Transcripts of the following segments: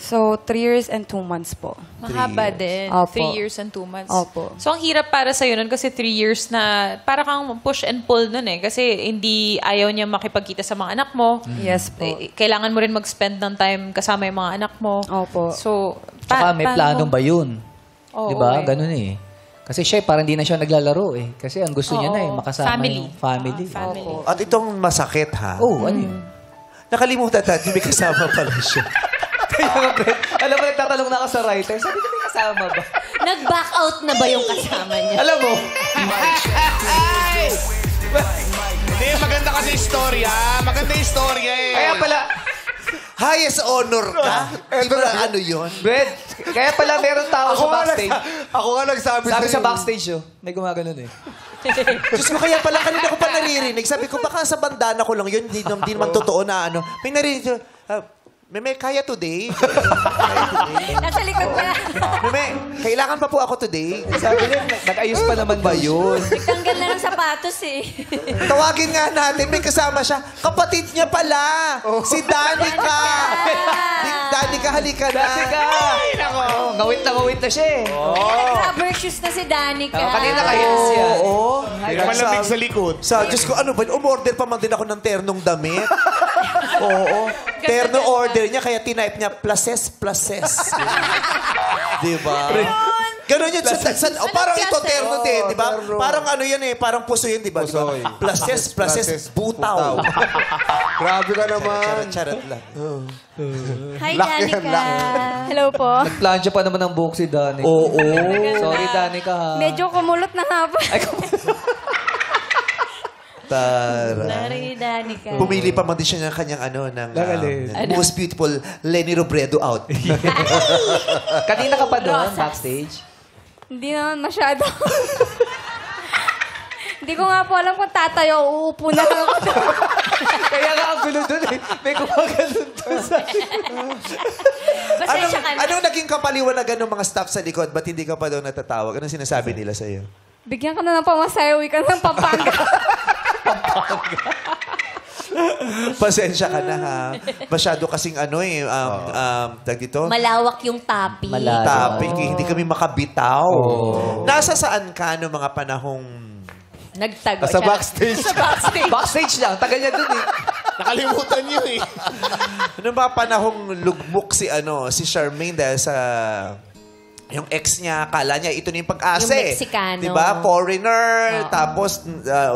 So, 3 years and 2 months po. Mahaba din. Opo. 3 years and 2 months. Opo. So, ang hirap para sa'yo nun kasi 3 years na para kang push and pull nun eh. Kasi hindi ayaw niya makipagkita sa mga anak mo. Yes po. Kailangan mo rin mag-spend ng time kasama yung mga anak mo. Opo. So, Tsaka may planong ba yun? Oo, diba? eh. Ganun eh. Kasi siya, parang hindi na siya naglalaro eh. Kasi ang gusto niya na eh, Oo. makasama Family. yung family. Family. At itong masakit, ha? Oh, ano yun? Nakalimutan natin, may kasama pala siya. Kaya nga, Brett, alam mo, nagtatanong na ako sa writer, sabi ko, may kasama ba? Nag-back out na ba yung kasama niya? Alam mo, Hindi, maganda kasi istorya. Maganda istorya eh. kaya pala, Highest honor ka? Di ba ano yun? Brett, kaya pala meron tao sa backstage. Ako nga nagsabi Sabi sa'yo. sa backstage yun, may gumaganon eh. Diyos ko, kaya pala kanina ko pa naririnig. Sabi ko, baka sa bandana ko lang yun. Hindi naman totoo na ano. May narinig. Meme, kaya today? Nasa likod ka. Meme, kailangan pa po ako today. Sabi niya, nag-ayos pa naman ba yun? Nagtanggal na ng sapatos eh. Tawagin nga natin, may kasama siya. Kapatid niya pala. Si Danica. Danica, halika na. Oh, ngawit na siya eh. Nag-rubber shoes na si Danica. Kanina ka-heels yan. Oo. Hindi naman lamig sa likod. Sa Diyos ko, ano ba? Umorder pa man din ako ng ternong damit. Oo. Terno order niya, kaya tinype niya, plases. Diba? Ganun yun. Parang ito, terno din, di ba? Parang ano yan eh, parang puso yun, di ba? Pusoy. Plases, butaw. Grabe ka naman. Charot lang. Hi, Laki yan, Danica. Hello po. Nagplansya pa naman ng buhok si Danica. Oo. Sorry, Danica ha. Medyo kumulot na nga po. Tara. Sorry, Danica. Pumili pa man din siya ng kanyang ng Nagalin. most beautiful Lenny Robredo outfit. Kanina ka pa doon, backstage? Hindi naman masyado. Hindi ko nga po alam kung tatayo o uupo na lang ako. Kaya nga ang gulo doon eh. May gumaganon doon sa... Pasensya ka na. Anong naging kapaliwanagan ng mga staff sa likod? Ba't hindi ka pa daw natatawag? Anong sinasabi nila sa'yo? Bigyan ka na ng pamasahe, uwi ka ng Pampanga. Pasensya ka na ha. Masyado kasing tag dito? Malawak yung topic. Topic, hindi kami makabitaw. Nasa saan ka noong mga panahong... Nagtago Sa siya. backstage. Sa backstage. Backstage lang. Tagal niya doon eh. Nakalimutan niyo eh. Noong mga panahong lugmok si Charmaine dahil sa... Yung ex niya, akala niya, ito na yung pag-asa Yung eh. Mexicano. Diba? Foreigner. Tapos,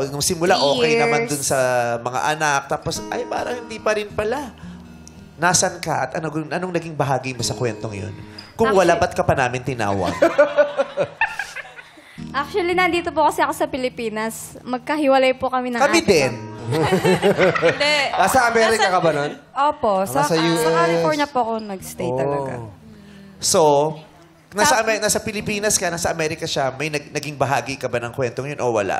nung simula, okay Years. naman dun sa mga anak. Tapos, ay, parang hindi pa rin pala. Nasaan ka at anong naging bahagi mo sa kwentong yun? Kung wala, ba't ka pa namin tinawag? Actually, nandito po kasi ako sa Pilipinas. Magkahiwalay po kami ng Kami ate ko. din. Hindi. Nasa Amerika ka ba nun? Opo. Sa Nasa US. California po ako nag-stay talaga. So, nasa Pilipinas ka, nasa Amerika siya, may naging bahagi ka ba ng kwentong yun o wala?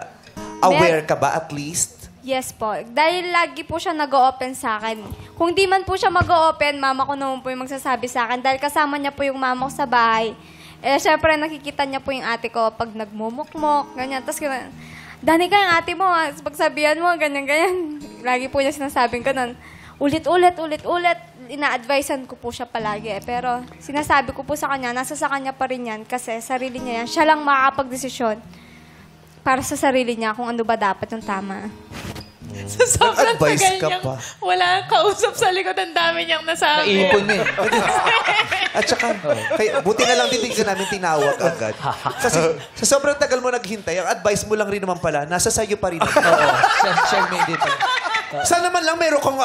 Aware ka ba at least? Yes po. Dahil lagi po siya nag-o-open sa akin. Kung di man po siya mag-o-open, mama ko naman po yung magsasabi sa akin. Dahil kasama niya po yung mama ko sa bahay. Eh, syempre, nakikita niya po yung ate ko pag nagmumukmok, ganyan. Tapos, Danica, yung ate mo, pagsabihan mo, ganyan. Lagi po niya sinasabing ganun. Ulit-ulit. Ina-advisean ko po siya palagi. Pero, sinasabi ko po sa kanya, nasa sa kanya pa rin yan. Kasi, sarili niya yan. Siya lang makakapag-desisyon para sa sarili niya kung ano ba dapat yung tama. Sa sobrang Nag-advise tagal ka niyang pa. wala kausap sa likod. Ang dami niyang nasabi. Naipon eh. At saka, buti na lang din ka namin tinawag agad. Kasi sa sobrang tagal mo naghintay, ang advice mo lang rin naman pala, nasa sayo pa rin. Oo. Siya may dito. Sana naman lang meron kang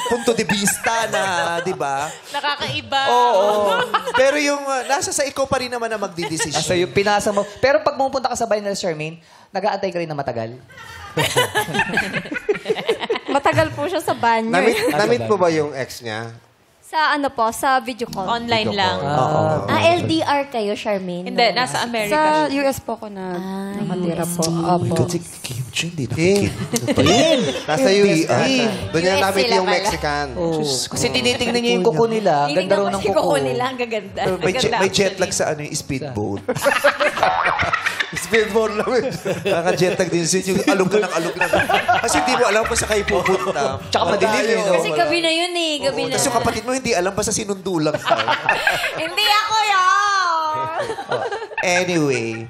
punto de vista na, di ba? Nakakaiba. Oo. Pero yung nasa sa ikaw pa rin naman na magdidesisyon. So yung pinasa mo. Pero pag pumunta ka sa bahay nila, Charmaine, nag-aantay ka rin na matagal? Matagal po siya sa banyo. Namit mo ba yung ex niya? Sa ano po, sa video call. Online lang. LDR kayo, Charmaine? Hindi, nasa America. Sa US po ako nakatira po. Opo. Kasi Kim Chiu, hindi nakikita. Nasa US. Doon niya US namit sila yung pala. Mexican. Kasi tinitingnan niya yung kuko nila. Ang ganda raw ng kuko. nila, ang gaganda. May jet lag sa yung speedboat. Speedboat lang eh. Naka-jet lag din sin yung alog ka ng alog na. Kasi hindi mo alam kung saan kayo pupunta. Tsaka madilim eh, no? Kasi gabi na yun eh. Gabi na. Tapos yung kapatid mo hindi alam, basta sinundo lang. Hindi ako yun! Anyway,